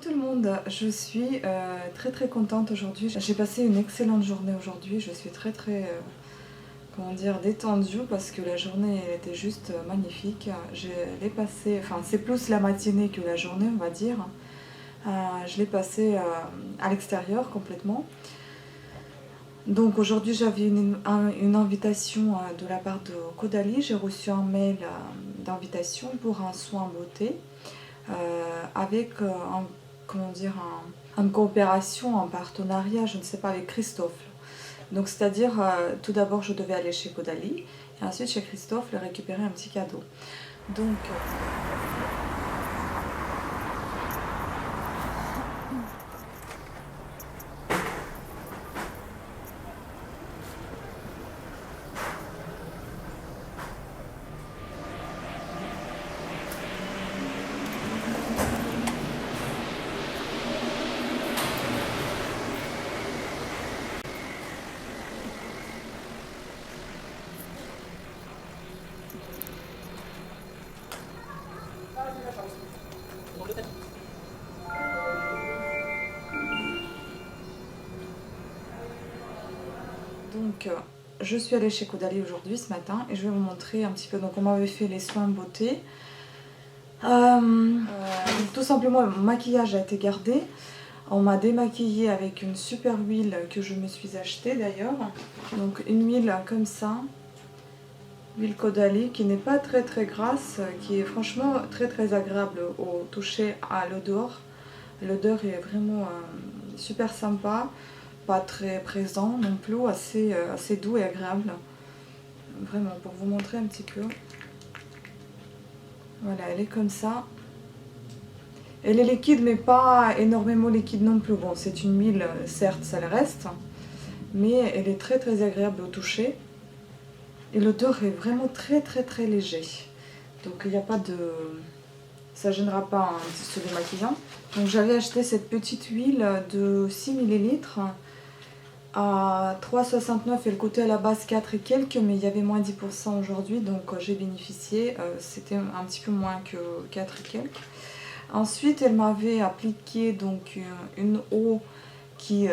tout le monde, je suis très contente aujourd'hui. J'ai passé une excellente journée aujourd'hui, je suis comment dire, détendue parce que la journée elle était juste magnifique. Je l'ai passée, enfin c'est plus la matinée que la journée on va dire. Je l'ai passée à l'extérieur complètement. Donc aujourd'hui j'avais une invitation de la part de Caudalie, j'ai reçu un mail d'invitation pour un soin beauté. Avec comment dire, une coopération, un partenariat, je ne sais pas, avec Christophe. Donc c'est-à-dire, tout d'abord je devais aller chez Caudalie et ensuite chez Christophe lui récupérer un petit cadeau. Donc je suis allée chez Caudalie aujourd'hui, ce matin, et je vais vous montrer un petit peu. Donc on m'avait fait les soins beauté. Tout simplement, mon maquillage a été gardé. On m'a démaquillée avec une super huile que je me suis achetée d'ailleurs. Donc une huile comme ça, huile Caudalie qui n'est pas très grasse, qui est franchement très agréable au toucher, à l'odeur. L'odeur est vraiment super sympa, pas très présent non plus, assez doux et agréable. Vraiment, pour vous montrer un petit peu. Voilà, elle est comme ça. Elle est liquide, mais pas énormément liquide non plus. Bon, c'est une huile, certes, ça le reste, mais elle est très agréable au toucher. Et l'odeur est vraiment très léger. Donc il n'y a pas de... ça gênera pas hein, ce démaquillant. Donc j'avais acheté cette petite huile de 6 ml à 3,69 et le coûtait à la base 4 et quelques, mais il y avait moins 10% aujourd'hui, donc j'ai bénéficié. C'était un petit peu moins que 4 et quelques. Ensuite, elle m'avait appliqué donc une eau qui,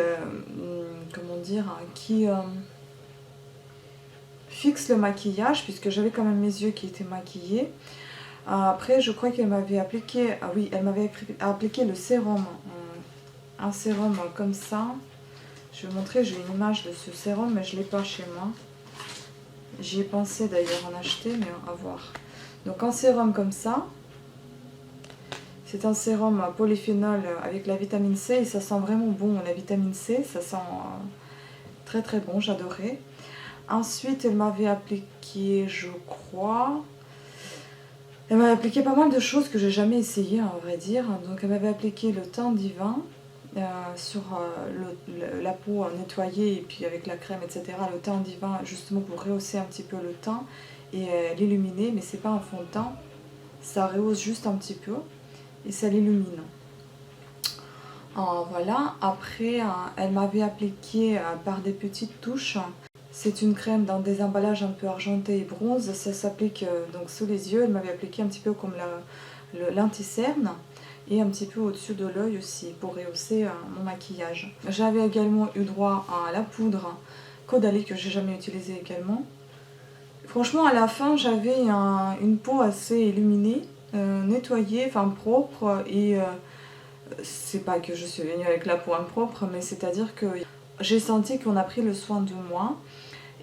comment dire, qui fixe le maquillage, puisque j'avais quand même mes yeux qui étaient maquillés. Après, je crois qu'elle m'avait appliqué, ah oui, elle m'avait appliqué le sérum, un sérum comme ça. Je vais vous montrer, j'ai une image de ce sérum, mais je ne l'ai pas chez moi. J'y ai pensé d'ailleurs en acheter, mais à voir. Donc un sérum comme ça. C'est un sérum polyphénol avec la vitamine C et ça sent vraiment bon la vitamine C, ça sent très bon, j'adorais. Ensuite, elle m'avait appliqué, je crois, elle m'avait appliqué pas mal de choses que j'ai jamais essayé, à vrai dire. Donc elle m'avait appliqué le teint divin sur la peau nettoyée et puis avec la crème, etc. Le teint divin justement pour rehausser un petit peu le teint et l'illuminer, mais c'est pas un fond de teint, ça rehausse juste un petit peu. Et ça l'illumine. Voilà, après elle m'avait appliqué par des petites touches. C'est une crème dans des emballages un peu argentés et bronze. Ça s'applique donc sous les yeux. Elle m'avait appliqué un petit peu comme l'anti-cerne et un petit peu au-dessus de l'œil aussi pour rehausser mon maquillage. J'avais également eu droit à la poudre Caudalie que j'ai jamais utilisée également. Franchement, à la fin, j'avais une peau assez illuminée. Nettoyée, enfin propre et c'est pas que je suis venue avec la peau impropre, mais c'est à dire que j'ai senti qu'on a pris le soin de moi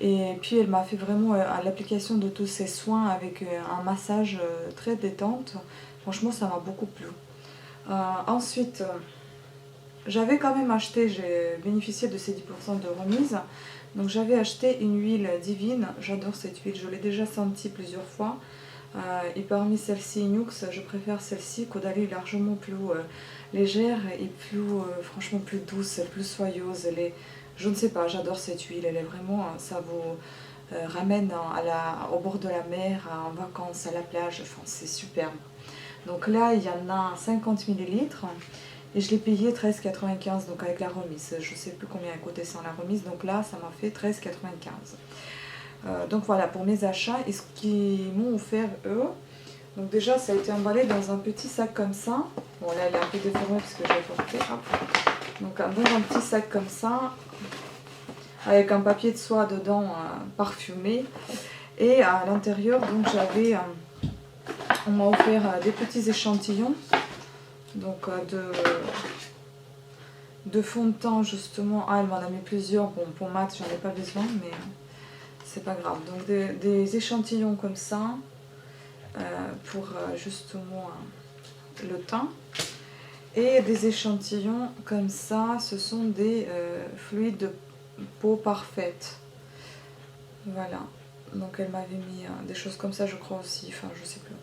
et puis elle m'a fait vraiment à l'application de tous ces soins avec un massage très détente. Franchement ça m'a beaucoup plu. Ensuite j'avais quand même acheté, j'ai bénéficié de ces 10% de remise, donc j'avais acheté une huile divine. J'adore cette huile, je l'ai déjà sentie plusieurs fois. Et parmi celles-ci Nux, je préfère celle-ci. Caudalie est largement plus légère et plus, franchement plus douce, plus soyeuse. Je ne sais pas, j'adore cette huile. Elle est vraiment, ça vous ramène au bord de la mer, en vacances, à la plage. Enfin, c'est superbe. Donc là, il y en a 50 ml et je l'ai payé 13,95 donc avec la remise. Je ne sais plus combien elle coûtait sans la remise. Donc là, ça m'a fait 13,95. Donc voilà pour mes achats et ce qu'ils m'ont offert eux. Donc déjà, ça a été emballé dans un petit sac comme ça. Bon, là, elle est un peu déformée parce que j'ai porté. Hop. Donc dans un petit sac comme ça, avec un papier de soie dedans parfumé. Et à l'intérieur, donc j'avais, on m'a offert des petits échantillons. Donc de fond de teint justement. Ah, elle m'en a mis plusieurs. Bon, pour mat, j'en ai pas besoin, mais c'est pas grave. Donc des échantillons comme ça pour justement le teint. Et des échantillons comme ça, ce sont des fluides de peau parfaite. Voilà. Donc elle m'avait mis des choses comme ça, je crois aussi. Enfin, je sais plus.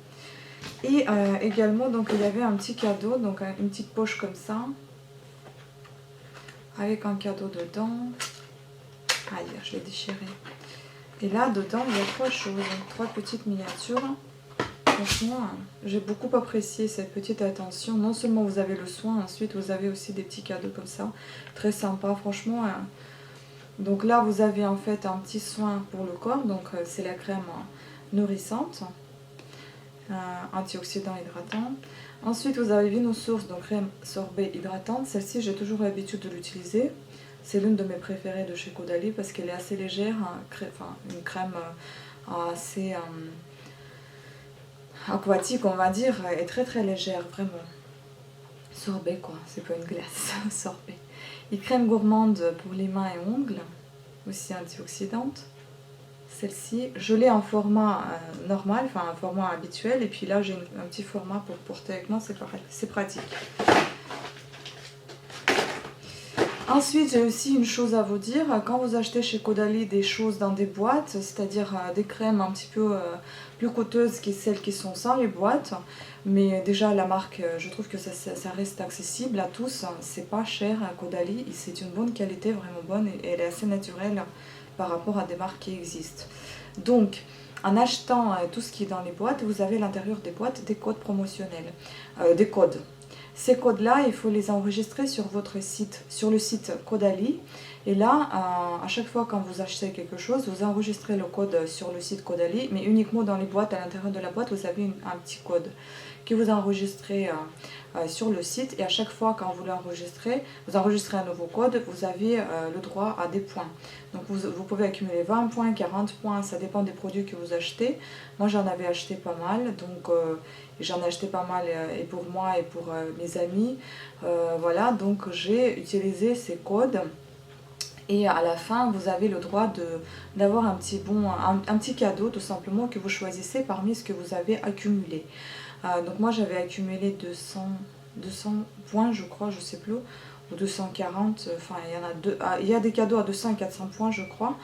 Et également, donc il y avait un petit cadeau, donc une petite poche comme ça, avec un cadeau dedans. Aïe, je l'ai déchiré. Et là, dedans, il y a 3 choses, 3 petites miniatures. Franchement, j'ai beaucoup apprécié cette petite attention. Non seulement vous avez le soin, ensuite vous avez aussi des petits cadeaux comme ça. Très sympa, franchement. Donc là, vous avez en fait un petit soin pour le corps. Donc c'est la crème nourrissante, antioxydant hydratant. Ensuite, vous avez Vinosource, donc crème sorbet hydratante. Celle-ci, j'ai toujours l'habitude de l'utiliser. C'est l'une de mes préférées de chez Caudalie parce qu'elle est assez légère. Enfin, une crème assez aquatique, on va dire, est très très légère, vraiment. Sorbet quoi, c'est pas une glace, sorbet. Et crème gourmande pour les mains et ongles, aussi antioxydante. Celle-ci, je l'ai en format normal, enfin un format habituel, et puis là j'ai un petit format pour porter avec moi, c'est pratique. Ensuite, j'ai aussi une chose à vous dire. Quand vous achetez chez Caudalie des choses dans des boîtes, c'est-à-dire des crèmes un petit peu plus coûteuses que celles qui sont sans les boîtes, mais déjà la marque, je trouve que ça reste accessible à tous. C'est pas cher à Caudalie, c'est une bonne qualité, vraiment bonne, et elle est assez naturelle par rapport à des marques qui existent. Donc, en achetant tout ce qui est dans les boîtes, vous avez à l'intérieur des boîtes des codes promotionnels, des codes. Ces codes-là, il faut les enregistrer sur votre site, sur le site Caudalie. Et là, à chaque fois quand vous achetez quelque chose, vous enregistrez le code sur le site Caudalie, mais uniquement dans les boîtes. À l'intérieur de la boîte, vous avez un petit code que vous enregistrez sur le site. Et à chaque fois quand vous l'enregistrez, vous enregistrez un nouveau code, vous avez le droit à des points. Donc vous pouvez accumuler 20 points, 40 points, ça dépend des produits que vous achetez. Moi j'en avais acheté pas mal, donc j'en ai acheté pas mal et pour moi et pour mes amis. Voilà, donc j'ai utilisé ces codes. Et à la fin, vous avez le droit d'avoir un petit cadeau tout simplement que vous choisissez parmi ce que vous avez accumulé. Donc moi j'avais accumulé 200 points je crois, je sais plus, ou 240, enfin il y a des cadeaux à 200 et 400 points je crois.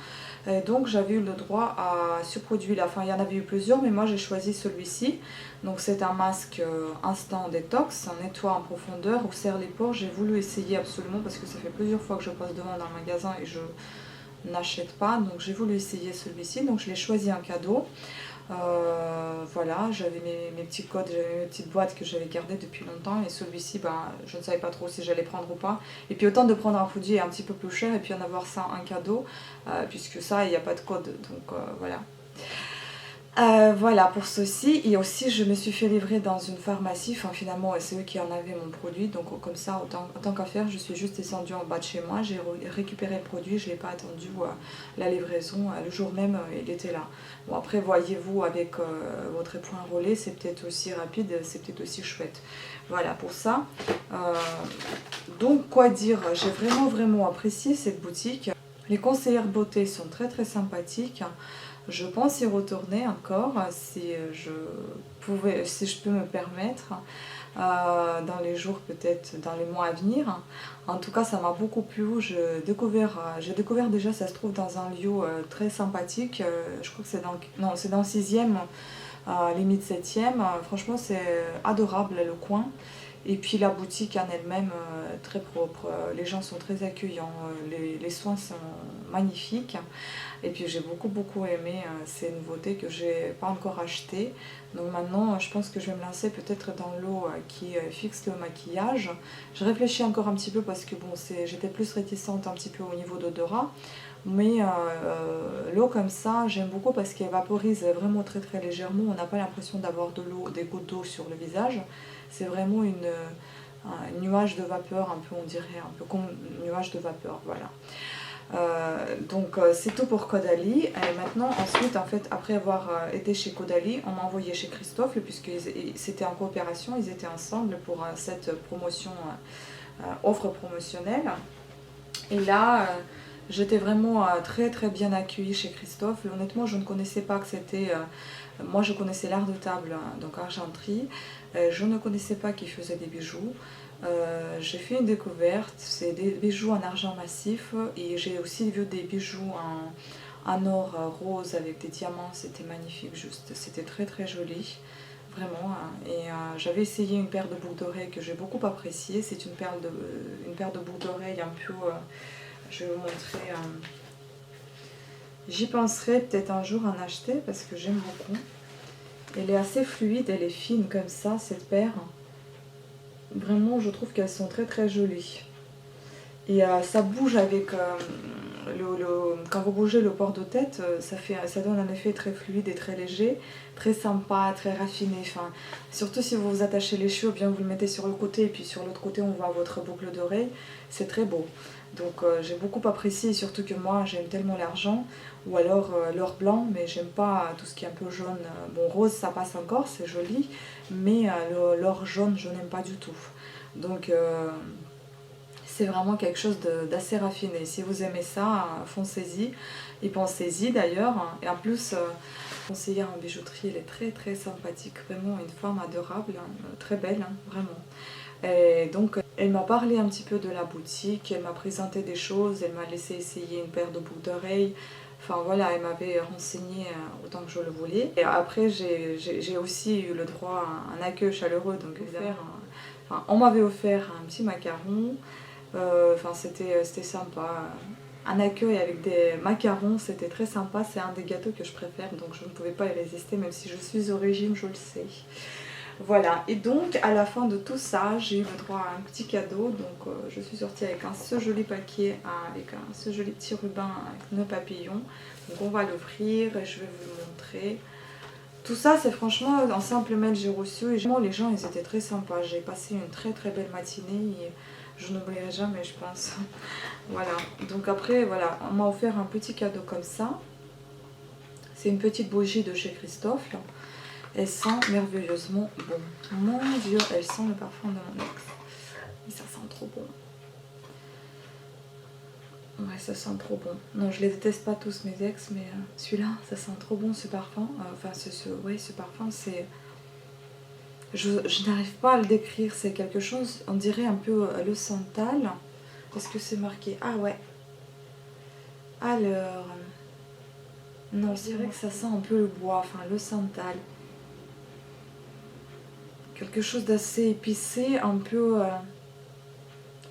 Et donc j'avais eu le droit à ce produit-là, enfin il y en avait eu plusieurs mais moi j'ai choisi celui-ci. Donc c'est un masque instant détox, un nettoie en profondeur, ou serre les pores. J'ai voulu essayer absolument parce que ça fait plusieurs fois que je passe devant dans le magasin et je n'achète pas. Donc j'ai voulu essayer celui-ci, donc je l'ai choisi en cadeau. Voilà, j'avais mes petits codes, j'avais mes petites boîtes que j'avais gardées depuis longtemps, et celui-ci, je ne savais pas trop si j'allais prendre ou pas. Et puis autant de prendre un produit un petit peu plus cher et puis en avoir ça en cadeau, puisque ça, il n'y a pas de code, donc voilà. Voilà pour ceci. Et aussi je me suis fait livrer dans une pharmacie, enfin finalement c'est eux qui en avaient mon produit, donc comme ça autant qu'à faire, je suis juste descendue en bas de chez moi, j'ai récupéré le produit, je n'ai pas attendu la livraison, le jour même il était là. Bon après voyez-vous avec votre point relais, c'est peut-être aussi rapide, c'est peut-être aussi chouette. Voilà pour ça. Donc quoi dire, j'ai vraiment apprécié cette boutique. Les conseillères beauté sont très sympathiques. Je pense y retourner encore si je peux me permettre, dans les jours, peut-être dans les mois à venir. En tout cas, ça m'a beaucoup plu. J'ai découvert déjà, ça se trouve dans un lieu très sympathique. Je crois que c'est dans le 6e, limite 7e. Franchement, c'est adorable le coin. Et puis la boutique en elle-même, très propre, les gens sont très accueillants, les soins sont magnifiques. Et puis j'ai beaucoup aimé ces nouveautés que j'ai pas encore achetées. Donc maintenant, je pense que je vais me lancer peut-être dans l'eau qui fixe le maquillage. Je réfléchis encore un petit peu parce que bon, j'étais plus réticente un petit peu au niveau d'odorat. Mais l'eau comme ça, j'aime beaucoup parce qu'elle vaporise vraiment très très légèrement. On n'a pas l'impression d'avoir de l'eau, des gouttes d'eau sur le visage. C'est vraiment un nuage de vapeur, un peu on dirait, un peu comme un nuage de vapeur, voilà. Donc c'est tout pour Caudalie. Et maintenant, ensuite, en fait, après avoir été chez Caudalie, on m'a envoyé chez Christophe, puisque c'était en coopération, ils étaient ensemble pour cette promotion, offre promotionnelle. Et là, j'étais vraiment très très bien accueillie chez Christophe. Et honnêtement, je ne connaissais pas que c'était... moi, je connaissais l'art de table, hein, donc argenterie. Je ne connaissais pas qu'il faisait des bijoux. J'ai fait une découverte, c'est des bijoux en argent massif. Et j'ai aussi vu des bijoux en or rose avec des diamants. C'était magnifique, juste. C'était très très joli. Vraiment, hein. Et j'avais essayé une paire de boucles d'oreilles que j'ai beaucoup appréciée. C'est une paire de boucles d'oreilles un peu... je vais vous montrer. J'y penserai peut-être un jour en acheter parce que j'aime beaucoup. Elle est assez fluide, elle est fine comme ça, cette paire. Vraiment, je trouve qu'elles sont très très jolies. Et ça bouge avec... quand vous bougez le port de tête, ça donne un effet très fluide et très léger, très sympa, très raffiné. Enfin, surtout si vous vous attachez les cheveux, bien vous le mettez sur le côté et puis sur l'autre côté on voit votre boucle d'oreille, c'est très beau. Donc j'ai beaucoup apprécié, surtout que moi j'aime tellement l'argent, ou alors l'or blanc, mais j'aime pas tout ce qui est un peu jaune. Bon, rose ça passe encore, c'est joli, mais l'or jaune je n'aime pas du tout. Donc... c'est vraiment quelque chose d'assez raffiné. Si vous aimez ça, foncez-y. Et pensez-y d'ailleurs. Et en plus, conseillère en bijouterie, elle est très très sympathique. Vraiment une femme adorable, hein, très belle, hein, vraiment. Et donc, elle m'a parlé un petit peu de la boutique. Elle m'a présenté des choses. Elle m'a laissé essayer une paire de boucles d'oreilles. Enfin voilà, elle m'avait renseigné autant que je le voulais. Et après, j'ai aussi eu le droit à un accueil chaleureux. Donc, on m'avait offert un petit macaron. Enfin, c'était sympa. Un accueil avec des macarons, c'était très sympa. C'est un des gâteaux que je préfère, donc je ne pouvais pas y résister, même si je suis au régime, je le sais. Voilà, et donc à la fin de tout ça, j'ai eu le droit à un petit cadeau. Donc je suis sortie avec ce joli paquet, avec ce joli petit ruban avec nos papillons. Donc on va l'ouvrir et je vais vous le montrer. Tout ça, c'est franchement un simple mail que j'ai reçu. Et vraiment, les gens, ils étaient très sympas. J'ai passé une très très belle matinée. Et je n'oublierai jamais, je pense. Voilà. Donc après, voilà, on m'a offert un petit cadeau comme ça. C'est une petite bougie de chez Christophe. Elle sent merveilleusement bon. Mon Dieu, elle sent le parfum de mon ex. Et ça sent trop bon. Ouais, ça sent trop bon. Non, je les déteste pas tous mes ex, mais celui-là, ça sent trop bon ce parfum. Enfin, ce parfum, c'est... Je n'arrive pas à le décrire, c'est quelque chose, on dirait un peu le santal. Est-ce que c'est marqué? Ah ouais. Alors... non, je dirais que ça sent un peu le bois, enfin le santal. Quelque chose d'assez épicé, un peu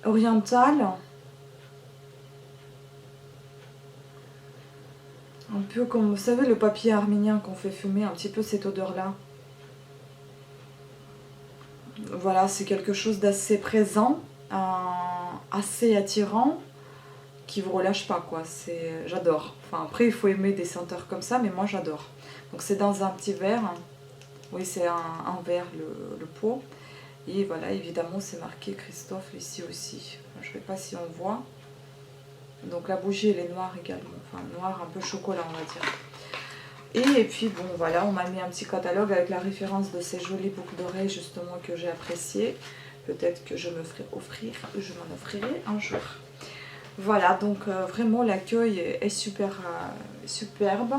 oriental. Un peu comme, vous savez, le papier arménien qu'on fait fumer, un petit peu cette odeur-là. Voilà, c'est quelque chose d'assez présent, assez attirant, qui vous relâche pas, quoi. J'adore. Enfin, après, il faut aimer des senteurs comme ça, mais moi, j'adore. Donc, c'est dans un petit verre. Oui, c'est un verre, le pot. Et voilà, évidemment, c'est marqué Christophe ici aussi. Enfin, je ne sais pas si on voit. Donc, la bougie, elle est noire également. Enfin, noire, un peu chocolat, on va dire. Et puis bon voilà, on m'a mis un petit catalogue avec la référence de ces jolies boucles d'oreilles justement que j'ai appréciées. Peut-être que je me ferai offrir, je m'en offrirai un jour. Voilà, donc vraiment l'accueil est super superbe.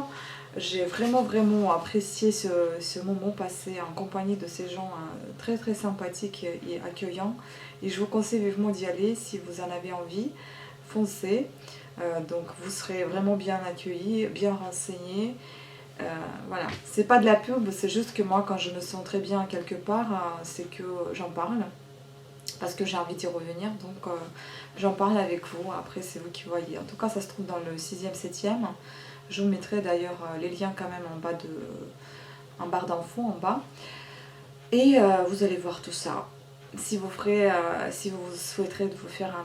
J'ai vraiment apprécié ce moment passé en compagnie de ces gens très très sympathiques et accueillants. Et je vous conseille vivement d'y aller si vous en avez envie. Foncez. Donc vous serez vraiment bien accueillis, bien renseignés. Voilà, c'est pas de la pub, c'est juste que moi quand je me sens très bien quelque part, c'est que j'en parle parce que j'ai envie d'y revenir, donc j'en parle avec vous. Après c'est vous qui voyez. En tout cas ça se trouve dans le 6e, 7e. Je vous mettrai d'ailleurs les liens quand même en bas en barre d'infos en bas. Et vous allez voir tout ça. Si vous souhaiterez vous faire un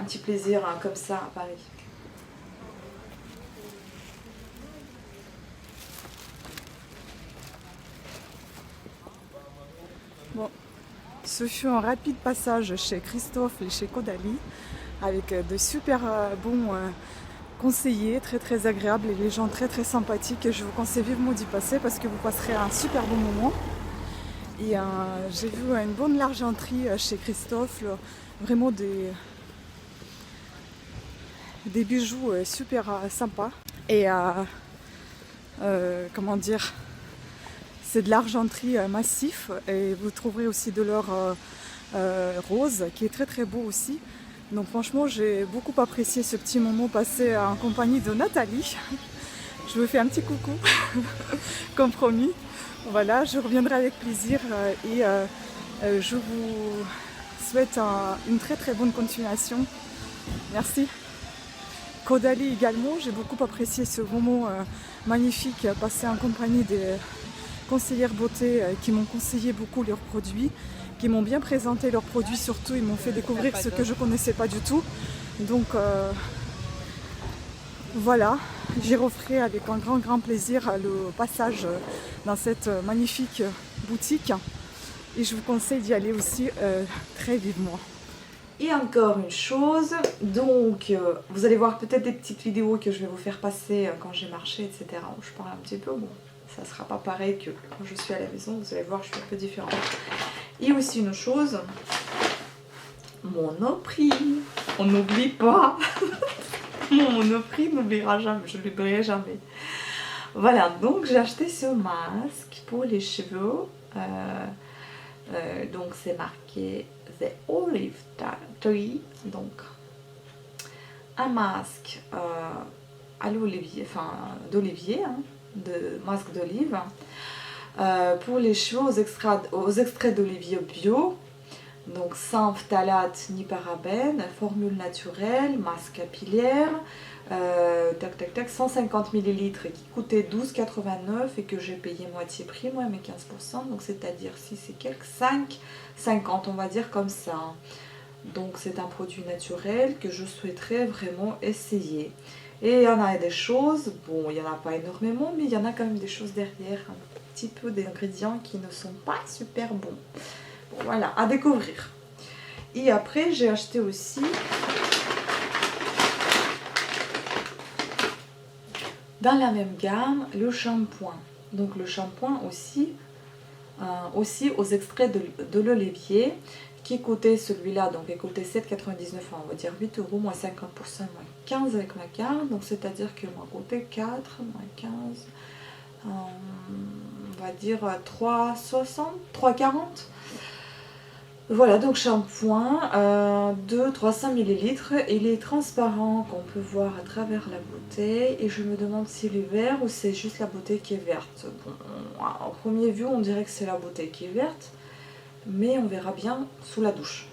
petit plaisir comme ça à Paris. Bon, ce fut un rapide passage chez Christophe et chez Caudalie avec de super bons conseillers, très très agréables et les gens très très sympathiques. Et je vous conseille vivement d'y passer parce que vous passerez un super bon moment. Et j'ai vu une bonne l'argenterie chez Christophe, là, vraiment des bijoux super sympas. Et comment dire, c'est de l'argenterie massif et vous trouverez aussi de l'or rose qui est très très beau aussi. Donc franchement j'ai beaucoup apprécié ce petit moment passé en compagnie de Nathalie. Je vous fais un petit coucou, comme promis. Voilà, je reviendrai avec plaisir et je vous souhaite une très très bonne continuation. Merci. Caudalie également, j'ai beaucoup apprécié ce moment magnifique passé en compagnie des conseillères beauté qui m'ont conseillé beaucoup leurs produits, qui m'ont bien présenté leurs produits, surtout ils m'ont fait découvrir ce que je ne connaissais pas du tout. Donc voilà, j'y referai avec un grand plaisir le passage dans cette magnifique boutique et je vous conseille d'y aller aussi très vivement. Et encore une chose, donc vous allez voir peut-être des petites vidéos que je vais vous faire passer quand j'ai marché, etc. où je parle un petit peu, bon, ça sera pas pareil que quand je suis à la maison, vous allez voir, je suis un peu différente. Et aussi une chose, mon Monoprix, on n'oublie pas. Mon Monoprix n'oubliera jamais, je ne l'oublierai jamais. Voilà, donc j'ai acheté ce masque pour les cheveux. Donc c'est marqué The Olive Tree, donc un masque à l'olivier, enfin d'olivier, hein, de masque d'olive, pour les cheveux aux extraits d'olivier bio, donc sans phtalate ni parabènes, formule naturelle, masque capillaire, 150 ml qui coûtait 12,89 et que j'ai payé moitié prix, moi mes 15%, donc c'est-à-dire si c'est quelques 5,50 on va dire comme ça. Donc c'est un produit naturel que je souhaiterais vraiment essayer. Et il y en a des choses, bon il n'y en a pas énormément, mais il y en a quand même des choses derrière, un petit peu d'ingrédients qui ne sont pas super bons. Bon, voilà, à découvrir. Et après j'ai acheté aussi dans la même gamme le shampoing. Donc le shampoing aussi aux extraits de l'olivier qui coûtait celui-là, donc il coûtait 7,99, on va dire 8 euros, moins 50%, moins 15 avec ma carte, donc c'est-à-dire que m'a coûté 4, moins 15, on va dire 3,60, 3,40. Voilà, donc shampoing de 300 ml, il est transparent qu'on peut voir à travers la bouteille et je me demande s'il est vert ou c'est juste la bouteille qui est verte. Bon, en premier vue on dirait que c'est la bouteille qui est verte, mais on verra bien sous la douche.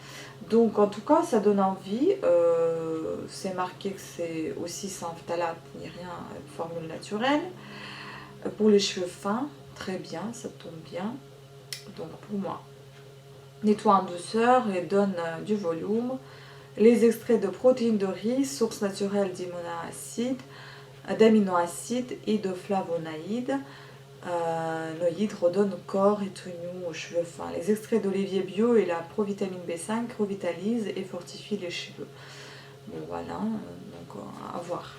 Donc en tout cas ça donne envie, c'est marqué que c'est aussi sans phtalate ni rien, formule naturelle. Pour les cheveux fins, très bien, ça tombe bien, donc pour moi. Nettoie en douceur et donne du volume. Les extraits de protéines de riz, source naturelle d'aminoacides et de flavonoïdes. Noïdes redonnent corps et tenue aux cheveux fins. Les extraits d'olivier bio et la provitamine B5 revitalisent et fortifient les cheveux. Bon voilà, donc à voir.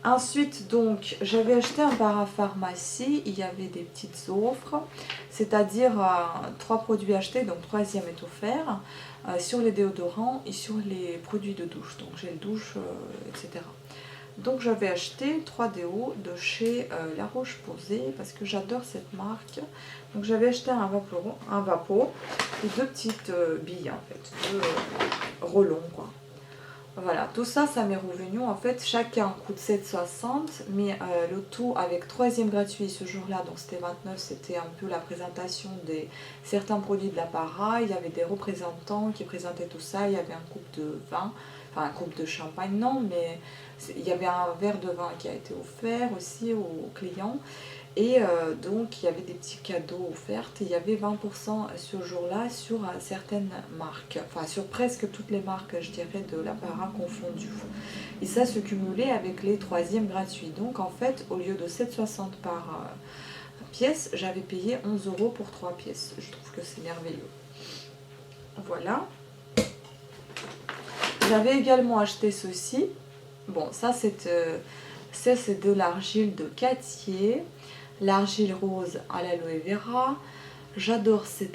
Ensuite, donc, j'avais acheté un parapharmacie, il y avait des petites offres, c'est-à-dire 3 produits achetés, donc 3e est offert, sur les déodorants et sur les produits de douche, donc gel douche, etc. Donc j'avais acheté 3 déos de chez La Roche-Posay, parce que j'adore cette marque. Donc j'avais acheté un vapeau et 2 petites billes, en fait, 2 rollons, quoi. Voilà, tout ça, ça m'est revenu, en fait, chacun coûte 7,60, mais le tout avec 3e gratuit ce jour-là, donc c'était 29, c'était un peu la présentation des certains produits de l'apparat, il y avait des représentants qui présentaient tout ça, il y avait un coupe de vin, enfin un coupe de champagne, non, mais il y avait un verre de vin qui a été offert aussi aux clients. Et donc il y avait des petits cadeaux offerts, il y avait 20% ce jour-là sur certaines marques, enfin sur presque toutes les marques je dirais de l'apparat confondu. Et ça se cumulait avec les 3e gratuits. Donc en fait au lieu de 7,60 pièces, j'avais payé 11 € pour 3 pièces. Je trouve que c'est merveilleux. Voilà. J'avais également acheté ceci. Bon, ça c'est de l'argile de Cattier. L'argile rose à l'aloe vera. J'adore ces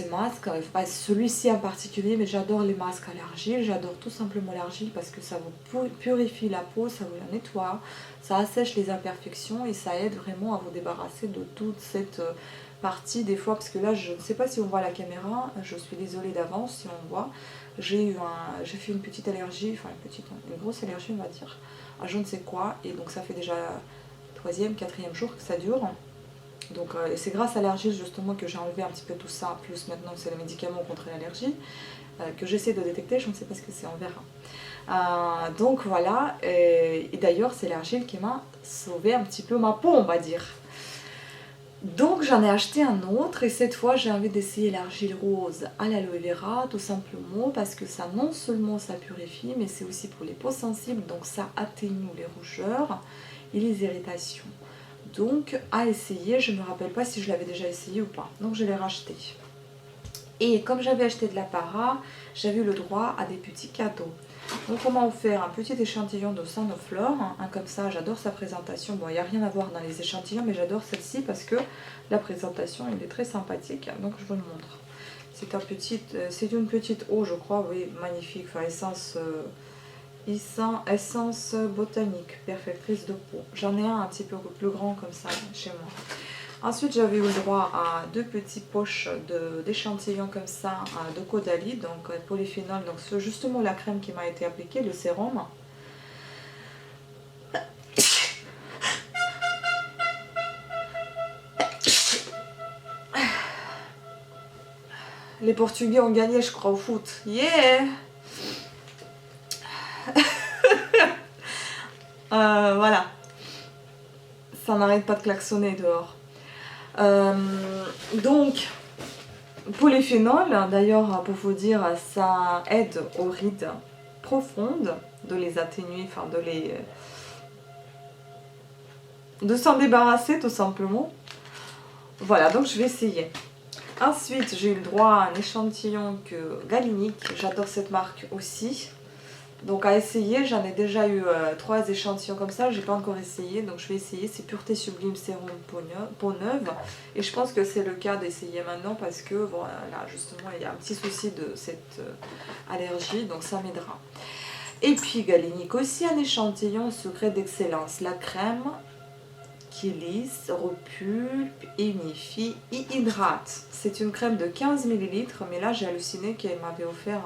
masques, pas celui-ci en particulier, mais j'adore les masques à l'argile. J'adore tout simplement l'argile parce que ça vous purifie la peau, ça vous la nettoie, ça assèche les imperfections et ça aide vraiment à vous débarrasser de toute cette partie des fois. Parce que là, je ne sais pas si on voit la caméra, je suis désolée d'avance si on voit. J'ai fait une petite allergie, enfin une grosse allergie on va dire, à je ne sais quoi. Et donc ça fait déjà 3e, 4e jour que ça dure. Donc c'est grâce à l'argile justement que j'ai enlevé un petit peu tout ça, plus maintenant c'est les médicaments contre l'allergie que j'essaie de détecter, je ne sais pas ce que c'est, on verra. Donc voilà, et d'ailleurs c'est l'argile qui m'a sauvé un petit peu ma peau on va dire. Donc j'en ai acheté un autre et cette fois j'ai envie d'essayer l'argile rose à l'aloe vera tout simplement parce que ça non seulement ça purifie mais c'est aussi pour les peaux sensibles, donc ça atténue les rougeurs et les irritations. Donc à essayer, je ne me rappelle pas si je l'avais déjà essayé ou pas, donc je l'ai racheté. Et comme j'avais acheté de la para, j'avais eu le droit à des petits cadeaux. Donc on m'a offert un petit échantillon de Sanoflore, comme ça j'adore sa présentation. Bon, il n'y a rien à voir dans les échantillons, mais j'adore celle-ci parce que la présentation elle est très sympathique, donc je vous le montre. C'est une petite eau je crois, oui, magnifique, enfin essence botanique, perfectrice de peau. J'en ai un petit peu plus grand comme ça chez moi. Ensuite, j'avais eu le droit à 2 petites poches d'échantillons comme ça de Caudalie, donc polyphénol. Donc c'est justement la crème qui m'a été appliquée, le sérum. Les Portugais ont gagné, je crois, au foot. Yeah! Voilà. Ça n'arrête pas de klaxonner dehors. Donc, polyphénol, d'ailleurs, pour vous dire, ça aide aux rides profondes de les atténuer, enfin de s'en débarrasser tout simplement. Voilà, donc je vais essayer. Ensuite, j'ai eu le droit à un échantillon Galinic, j'adore cette marque aussi. Donc à essayer, j'en ai déjà eu 3 échantillons comme ça, j'ai pas encore essayé, donc je vais essayer. C'est Pureté Sublime Sérum Peau Neuve, et je pense que c'est le cas d'essayer maintenant parce que voilà, justement il y a un petit souci de cette allergie, donc ça m'aidera. Et puis Galinic aussi, un échantillon Secret d'Excellence, la crème qui lisse, repulpe, unifie et hydrate. C'est une crème de 15 ml, mais là j'ai halluciné qu'elle m'avait offert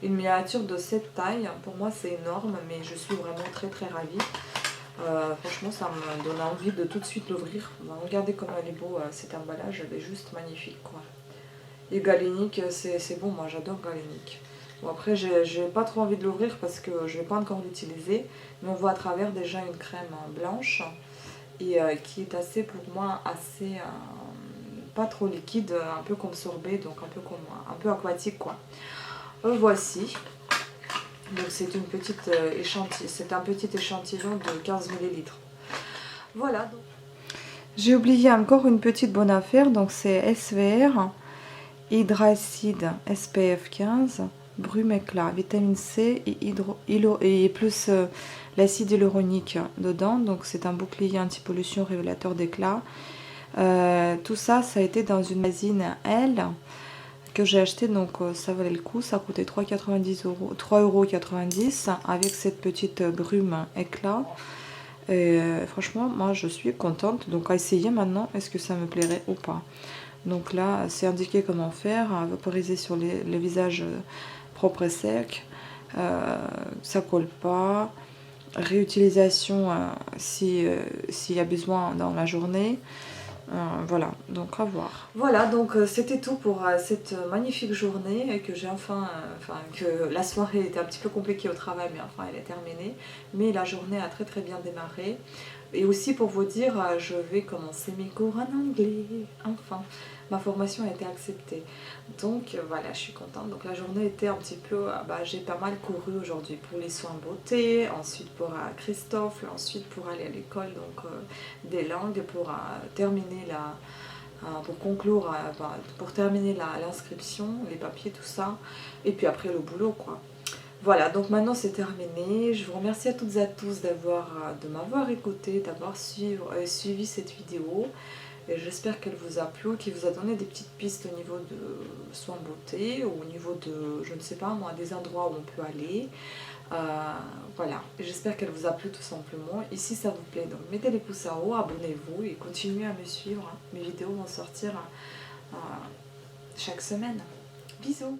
une miniature de cette taille. Pour moi c'est énorme, mais je suis vraiment très ravie. Franchement ça me donne envie de tout de suite l'ouvrir. Regardez comme elle est beau, cet emballage, elle est juste magnifique quoi. Et Galinic c'est bon, moi j'adore Galinic. Bon après j'ai pas trop envie de l'ouvrir parce que je vais pas encore l'utiliser, mais on voit à travers déjà une crème blanche et qui est assez pour moi pas trop liquide, un peu comme sorbet, donc un peu aquatique quoi. Voici, donc c'est un petit échantillon de 15 ml. Voilà. J'ai oublié encore une petite bonne affaire, donc c'est SVR, Hydracide SPF 15, brume éclat, vitamine C et plus l'acide hyaluronique dedans, donc c'est un bouclier anti-pollution révélateur d'éclat. Tout ça, ça a été dans une magazine L que j'ai acheté, donc ça valait le coup, ça coûtait 3,90 €, 3,90 € avec cette petite brume éclat. Et franchement, moi je suis contente, donc à essayer maintenant, est-ce que ça me plairait ou pas. Donc là, c'est indiqué comment faire, vaporiser sur les visages propres et secs, ça colle pas, réutilisation s'il y a besoin dans la journée. Voilà, donc à voir. Voilà, donc c'était tout pour cette magnifique journée que j'ai que la soirée était un petit peu compliquée au travail, mais enfin elle est terminée. Mais la journée a très bien démarré. Et aussi pour vous dire, je vais commencer mes cours en anglais, enfin. ma formation a été acceptée. Donc voilà, je suis contente. Donc la journée était un petit peu, j'ai pas mal couru aujourd'hui pour les soins beauté, ensuite pour Christophe, ensuite pour aller à l'école donc des langues, pour terminer pour conclure, pour terminer l'inscription, les papiers, tout ça, et puis après le boulot quoi. Voilà, donc maintenant c'est terminé. Je vous remercie à toutes et à tous de m'avoir écouté, d'avoir suivi cette vidéo. Et j'espère qu'elle vous a plu, qu'elle vous a donné des petites pistes au niveau de soins beauté, ou au niveau de, je ne sais pas moi, des endroits où on peut aller. Voilà, j'espère qu'elle vous a plu tout simplement. Et si ça vous plaît, donc mettez les pouces en haut, abonnez-vous et continuez à me suivre. Mes vidéos vont sortir chaque semaine. Bisous!